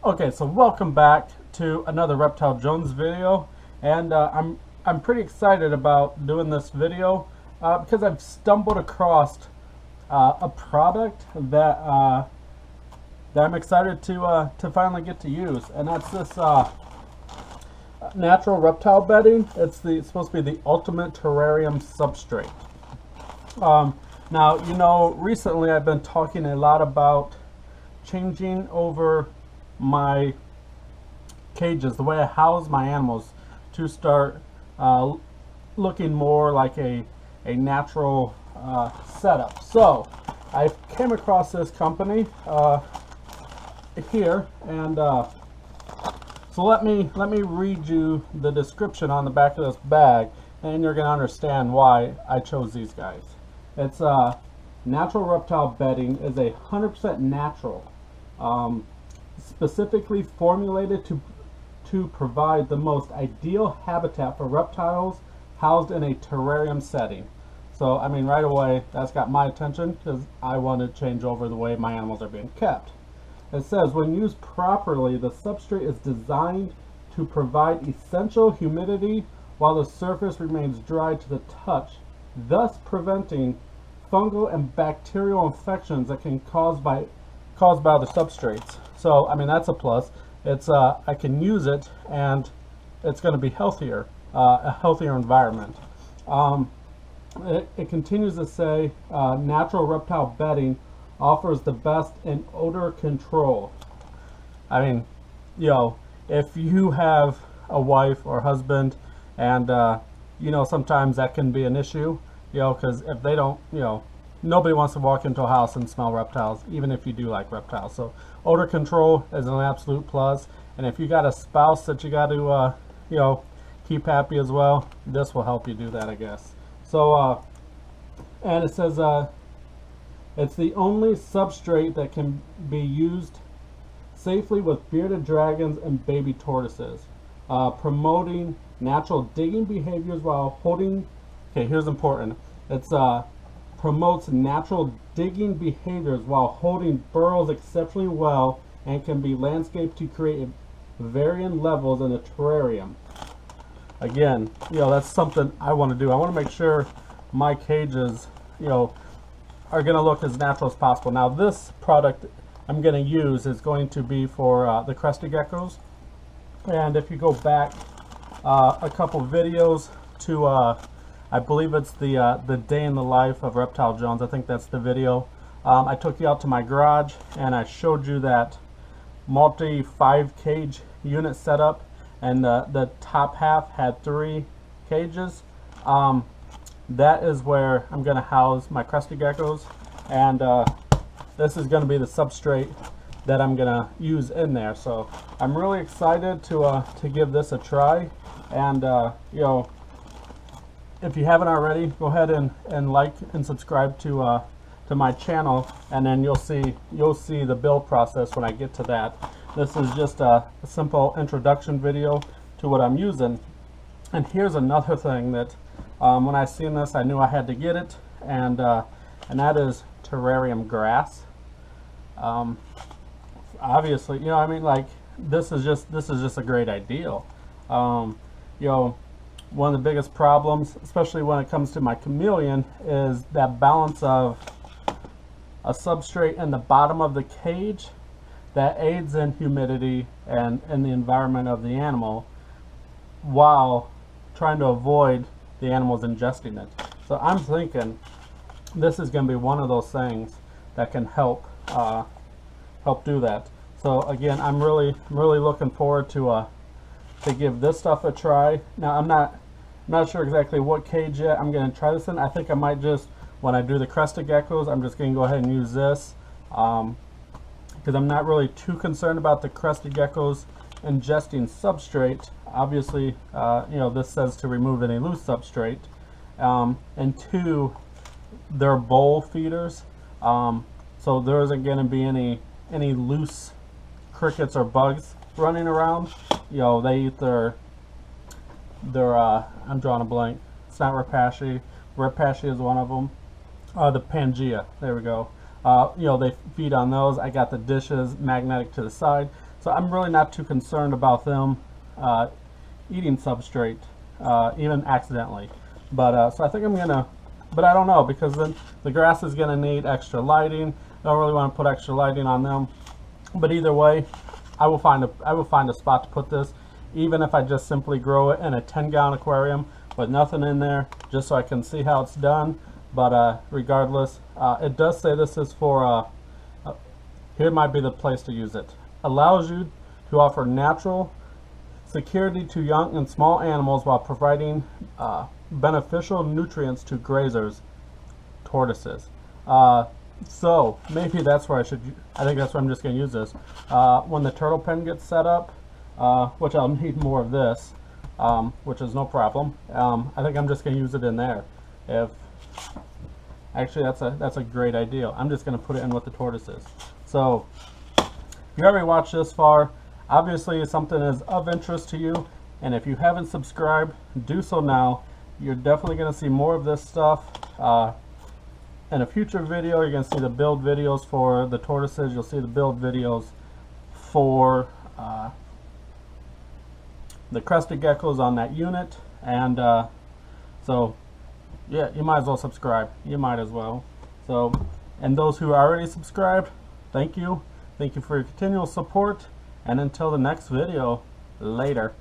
Okay, so welcome back to another Reptile Jones video, and I'm pretty excited about doing this video because I've stumbled across a product that I'm excited to finally get to use, and that's this natural reptile bedding. It's supposed to be the ultimate terrarium substrate. Now, you know, recently I've been talking a lot about changing over my cages, the way I house my animals, to start looking more like a natural setup. So I came across this company here, and so let me read you the description on the back of this bag, and you're going to understand why I chose these guys. It's natural reptile bedding is 100% natural, specifically formulated to provide the most ideal habitat for reptiles housed in a terrarium setting. So, I mean, right away, that's got my attention because I want to change over the way my animals are being kept. It says, when used properly, the substrate is designed to provide essential humidity while the surface remains dry to the touch, thus preventing fungal and bacterial infections that can caused by the substrates. So, I mean, that's a plus. It's I can use it, and it's going to be healthier, a healthier environment. It continues to say, natural reptile bedding offers the best in odor control. I mean, you know, if you have a wife or husband, and you know, sometimes that can be an issue, you know, because if they don't, you know, nobody wants to walk into a house and smell reptiles, even if you do like reptiles. So odor control is an absolute plus. And if you got a spouse that you got to, you know, keep happy as well, this will help you do that, I guess. So, and it says, it's the only substrate that can be used safely with bearded dragons and baby tortoises, promoting natural digging behaviors while holding, okay, here's important, it's promotes natural digging behaviors while holding burrows exceptionally well, and can be landscaped to create varying levels in a terrarium. Again, you know, that's something I want to do. I want to make sure my cages, you know, are going to look as natural as possible. Now, this product I'm going to use is going to be for the crested geckos. And if you go back a couple videos to I believe it's the day in the life of Reptile Jones. I think that's the video. I took you out to my garage and I showed you that multi 5 cage unit setup, and the top half had 3 cages. That is where I'm going to house my crested geckos, and this is going to be the substrate that I'm going to use in there. So I'm really excited to give this a try, and you know, if you haven't already, go ahead and like and subscribe to my channel, and then you'll see the build process when I get to that. This is just a simple introduction video to what I'm using. And here's another thing that when I seen this, I knew I had to get it, and that is terrarium grass. Obviously, you know, I mean, like, this is just a great idea. You know, one of the biggest problems, especially when it comes to my chameleon, is that balance of a substrate in the bottom of the cage that aids in humidity and the environment of the animal, while trying to avoid the animals ingesting it. So I'm thinking this is going to be one of those things that can help do that. So again, I'm really looking forward to give this stuff a try. Now, I'm not sure exactly what cage yet I'm going to try this in. I think I might just, when I do the crested geckos, I'm just going to go ahead and use this, because I'm not really too concerned about the crested geckos ingesting substrate. Obviously, you know, this says to remove any loose substrate, and 2, they're bowl feeders, so there isn't going to be any loose crickets or bugs running around. You know, they eat their I'm drawing a blank. It's not Rapashi. Rapashi is one of them. The Pangea. There we go. You know, they feed on those. I got the dishes magnetic to the side. So I'm really not too concerned about them eating substrate, even accidentally. But so I think I'm gonna, but I don't know, because then the grass is gonna need extra lighting. I don't really want to put extra lighting on them. But either way, I will find a spot to put this, even if I just simply grow it in a 10-gallon aquarium with nothing in there, just so I can see how it's done. But regardless, it does say this is for here might be the place to use it. Allows you to offer natural security to young and small animals while providing beneficial nutrients to grazers, tortoises. So maybe that's where I think that's where I'm just going to use this. When the turtle pen gets set up, which I'll need more of this, which is no problem. I think I'm just going to use it in there. Actually, that's a great idea. I'm just going to put it in with the tortoises. So if you already watched this far, obviously something is of interest to you, and if you haven't subscribed, do so now. You're definitely going to see more of this stuff. In a future video, you're going to see the build videos for the tortoises. You'll see the build videos for the crested geckos on that unit. And so, yeah, you might as well subscribe. You might as well. So, and those who are already subscribed, thank you. Thank you for your continual support. And until the next video, later.